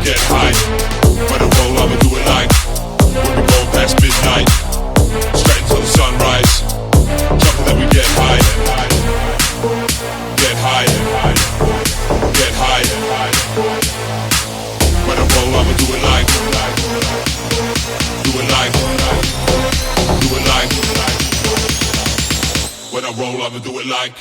get high. When I roll, I'ma do it like when we roll past midnight, straight until the sunrise. Jumping, then we get high. Get high. Get high. When I roll, I'ma do it like. Do it like. Do it like. When I roll, I'ma do it like.